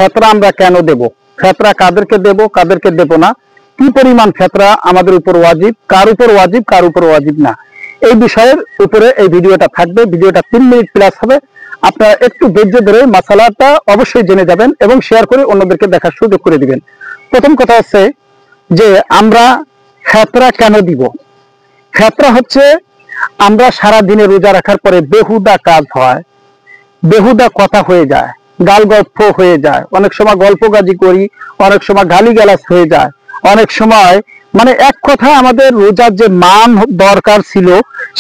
ফেতরা আমরা কেন দেব, ফেতরা কাদেরকে দেব কাদেরকে দেব না, কি পরিমাণ ফেতরা আমাদের উপর ওয়াজিব, কার উপর ওয়াজিব না, এই বিষয়ের উপরে এই ভিডিওটা থাকবে। ভিডিওটা 3 মিনিট প্লাস হবে। আপনারা একটু ধৈর্য ধরে মাসালাটা অবশ্যই জেনে যাবেন এবং শেয়ার করে অন্যদেরকে দেখার সুযোগ করে দিবেন। প্রথম কথা হচ্ছে যে আমরা ফেতরা কেন দিব। ফেতরা হচ্ছে আমরা সারা দিনে রোজা রাখার পরে বেহুদা কাজ হয়, বেহুদা কথা হয়ে যায়, গাল গল্প হয়ে যায়, অনেক সময় গল্পগাজি করি, অনেক সময় গালিগালাজ হয়ে যায়, অনেক সময় মানে এক কথা আমাদের রোজার যে মান দরকার ছিল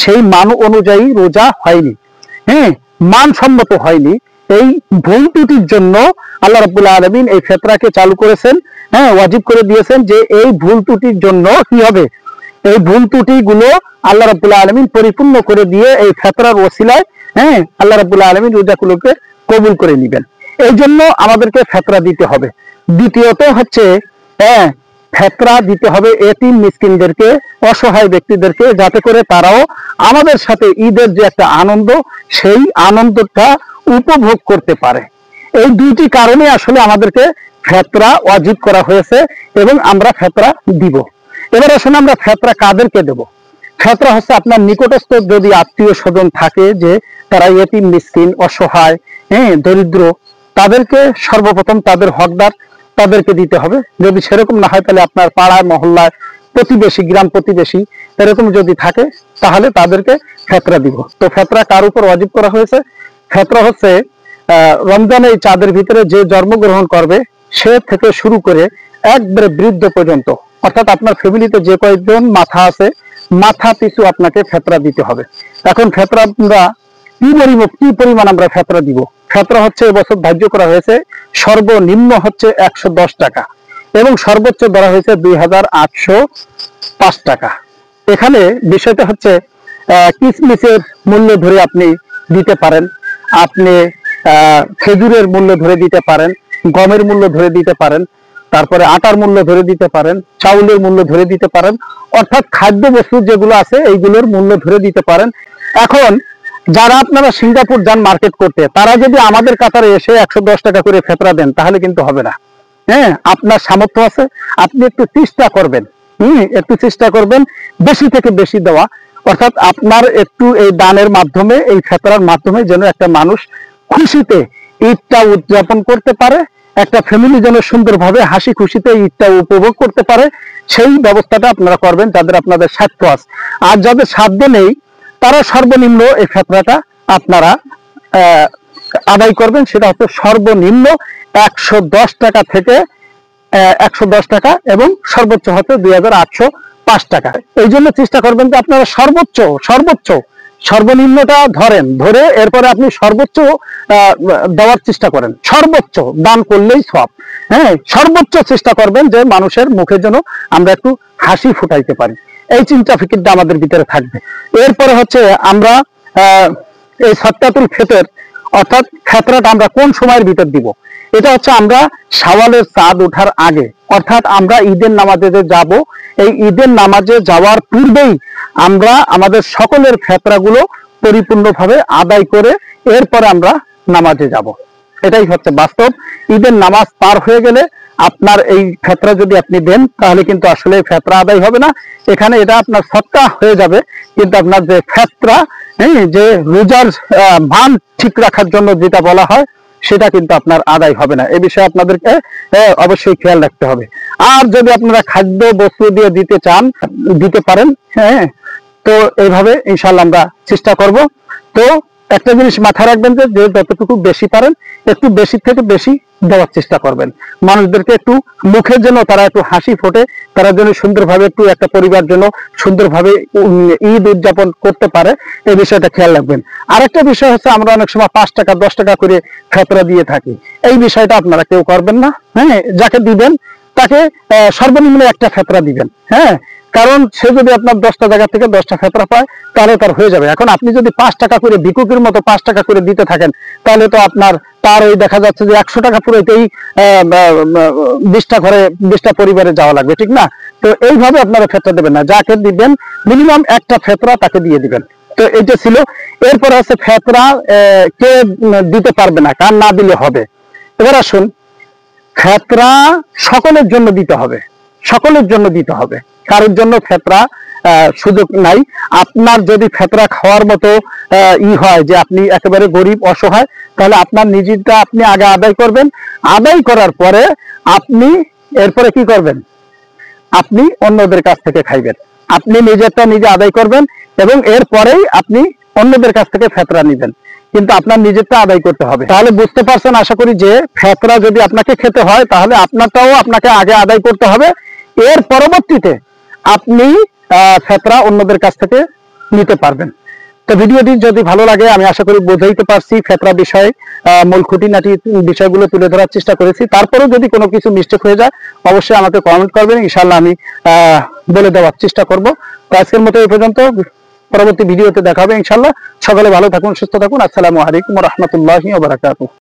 সেই মান অনুযায়ী রোজা হয়নি, মানসম্মত হয়নি। এই ভুল ত্রুটির জন্য আল্লাহ রাব্বুল আলামিন এই ফেতরাকে চালু করেছেন, ওয়াজিব করে দিয়েছেন যে এই ভুল ত্রুটির জন্য কি হবে, এই ভুল ত্রুটি গুলো আল্লাহ রাব্বুল আলামিন পরিপূর্ণ করে দিয়ে এই ফেতরার ওসিলায় আল্লাহ রাব্বুল আলামিন রোজাগুলোকে কবুল করে নেবেন। এই জন্য আমাদেরকে ফেতরা দিতে হবে। দ্বিতীয়ত হচ্ছে ফেতরা দিতে হবে এতিম মিসকিনদেরকে, অসহায় ব্যক্তিদেরকে, যাতে করে তারাও আমাদের সাথে ঈদের যে একটা আনন্দ সেই আনন্দটা উপভোগ করতে পারে। এই দুইটি কারণে আসলে আমাদেরকে ফেতরা ওয়াজিব করা হয়েছে এবং আমরা ফেতরা দিব। এবার আসলে আমরা ফেতরা কাদেরকে দেব। ফেতরা হচ্ছে আপনার নিকটস্থ যদি আত্মীয় স্বজন থাকে যে তারা এতিম মিসকিন অসহায় দরিদ্র, তাদেরকে সর্বপ্রথম তাদের হকদার তাদেরকে দিতে হবে। যদি সেরকম না হয় তাহলে আপনার পাড়ায় মহল্লায় প্রতিবেশী গ্রাম প্রতিবেশী এরকম যদি থাকে তাহলে তাদেরকে ফেতরা দিব। তো ফেতরা কার উপর ওয়াজিব করা হয়েছে। ফেতরা হচ্ছে রমজানের এই চাঁদের ভিতরে যে জন্মগ্রহণ করবে সে থেকে শুরু করে একবারে বৃদ্ধ পর্যন্ত, অর্থাৎ আপনার ফ্যামিলিতে যে কয়েকজন মাথা আছে মাথা পিছু আপনাকে ফেতরা দিতে হবে। এখন ফেতরা আমরা কি পরিমাণ আমরা ফেতরা দিব। ফেতরা হচ্ছে এবছর ধার্য করা হয়েছে সর্বনিম্ন হচ্ছে 110 টাকা এবং সর্বোচ্চ ধরা হয়েছে 2805 টাকা। এখানে বিষয়টা হচ্ছে কিসমিসের মূল্য ধরে আপনি দিতে পারেন, আপনি খেজুরের মূল্য ধরে দিতে পারেন, গমের মূল্য ধরে দিতে পারেন, তারপরে আটার মূল্য ধরে দিতে পারেন, চাউলের মূল্য ধরে দিতে পারেন, অর্থাৎ খাদ্য বস্তু যেগুলো আছে এইগুলোর মূল্য ধরে দিতে পারেন। এখন যারা আপনারা সিঙ্গাপুর যান মার্কেট করতে, তারা যদি আমাদের কাতারে এসে 110 টাকা করে ফেতরা দেন তাহলে কিন্তু হবে না। আপনার সামর্থ্য আছে, আপনি একটু চেষ্টা করবেন, একটু চেষ্টা করবেন বেশি থেকে বেশি দেওয়া, অর্থাৎ আপনার একটু এই দানের মাধ্যমে এই ফেতরার মাধ্যমে যেন একটা মানুষ খুশিতে ঈদটা উদযাপন করতে পারে, একটা ফ্যামিলি যেন সুন্দরভাবে হাসি খুশিতে ঈদটা উপভোগ করতে পারে, সেই ব্যবস্থাটা আপনারা করবেন যাদের আপনাদের সাধ্য আছে। আর যাদের সাধ্য নেই তারা সর্বনিম্ন এই ফেতরাটা আপনারা আদায় করবেন, সেটা হচ্ছে সর্বনিম্ন 110 টাকা থেকে 110 টাকা এবং সর্বোচ্চ হচ্ছে 2805 টাকা। এই জন্য চেষ্টা করবেন যে আপনারা সর্বনিম্নটা ধরে এরপরে আপনি সর্বোচ্চ দেওয়ার চেষ্টা করেন। সর্বোচ্চ দান করলেই সব, সর্বোচ্চ চেষ্টা করবেন যে মানুষের মুখে যেন আমরা একটু হাসি ফুটাইতে পারি, এই চিন্তা ফিকিরটা আমাদের ভিতরে থাকবে। এরপরে হচ্ছে আমরা এই সদকাতুল ফিতর অর্থাৎ ফেতরাটা আমরা কোন সময়ের ভিতর দিব। এটা হচ্ছে আমরা শাওয়ালের চাঁদ ওঠার আগে, অর্থাৎ আমরা ঈদের নামাজে যাব, এই ঈদের নামাজে যাওয়ার পূর্বেই আমরা আমাদের সকলের ফেতরাগুলো পরিপূর্ণভাবে আদায় করে এরপরে আমরা নামাজে যাব। এটাই হচ্ছে বাস্তব। ঈদের নামাজ পার হয়ে গেলে আপনার এই ফেতরা যদি আপনি দেন তাহলে কিন্তু আসলে ফেতরা আদায় হবে না, এখানে এটা আপনার সদকা হয়ে যাবে, কিন্তু আপনার যে ফেতরা যে রোজার মান ঠিক রাখার জন্য যেটা বলা হয় সেটা কিন্তু আপনার আদায় হবে না। এই বিষয়ে আপনাদেরকে অবশ্যই খেয়াল রাখতে হবে। আর যদি আপনারা খাদ্য বস্তু দিয়ে দিতে চান দিতে পারেন, তো এইভাবে ইনশাআল্লাহ আমরা চেষ্টা করব। তো একটা জিনিস মাথায় রাখবেন যে যতটুকু বেশি পারেন একটু বেশি থেকে বেশি দেওয়ার চেষ্টা করবেন, মানুষদেরকে একটু মুখের জন্য তারা একটু হাসি ফোটে, তারা যেন সুন্দরভাবে একটু একটা পরিবার যেন সুন্দরভাবে ঈদ উদযাপন করতে পারে, এই বিষয়টা খেয়াল রাখবেন। আরেকটা বিষয় হচ্ছে আমরা অনেক সময় 5 টাকা 10 টাকা করে ফেতরা দিয়ে থাকি, এই বিষয়টা আপনারা কেউ করবেন না। যাকে দিবেন তাকে সর্বনিম্ন একটা ফেতরা দিবেন, কারণ সে যদি আপনার 10টা জায়গা থেকে 10টা ফেতরা পায় তাহলে তার হয়ে যাবে। এখন আপনি যদি 5 টাকা করে ভিক্ষুকের মতো 5 টাকা করে দিতে থাকেন তাহলে তো আপনার তার ওই দেখা যাচ্ছে যে 100 টাকা পুরোতেই 20টা ঘরে 20টা পরিবারে যাওয়া লাগবে, ঠিক না? তো এইভাবে আপনারা ফেতরা দেবেন না, যাকে দিবেন মিনিমাম একটা ফেতরা তাকে দিয়ে দিবেন। তো এইটা ছিল। এরপর আছে ফেতরা কে দিতে পারবে না, কার না দিলে হবে। এবার আসুন ফেতরা সকলের জন্য দিতে হবে, সকলের জন্য দিতে হবে, কারোর জন্য ফেতরা সুযোগ নাই। আপনার যদি ফেতরা খাওয়ার মতো হয় যে আপনি একেবারে গরিব অসহায়, তাহলে আপনার নিজেরটা আপনি আগে আদায় করবেন। আদায় করার পরে আপনি এরপরে কি করবেন, আপনি অন্যদের কাছ থেকে খাইবেন। আপনি নিজেরটা নিজে আদায় করবেন এবং এরপরেই আপনি অন্যদের কাছ থেকে ফেতরা নিবেন, কিন্তু আপনার নিজেরটা আদায় করতে হবে। তাহলে বুঝতে পারছেন আশা করি যে ফেতরা যদি আপনাকে খেতে হয় তাহলে আপনারটাও আপনাকে আগে আদায় করতে হবে, এর পরবর্তীতে আপনি ফেতরা অন্যদের কাছ থেকে নিতে পারবেন। তো ভিডিওটি যদি ভালো লাগে, আমি আশা করি বোঝাইতে পারছি ফেতরা বিষয়ে মূল খুঁটিনাটি বিষয়গুলো তুলে ধরার চেষ্টা করেছি। তারপরেও যদি কোনো কিছু মিস্টেক হয়ে যায় অবশ্যই আমাকে কমেন্ট করবেন, ইনশাআল্লাহ আমি বলে দেওয়ার চেষ্টা করব। তো আজকের মতো এই পর্যন্ত, পরবর্তী ভিডিওতে দেখা হবে ইনশাআল্লাহ। সকলে ভালো থাকুন, সুস্থ থাকুন। আসসালামু আলাইকুম ওয়া রাহমাতুল্লাহি ওয়া বারাকাতুহু।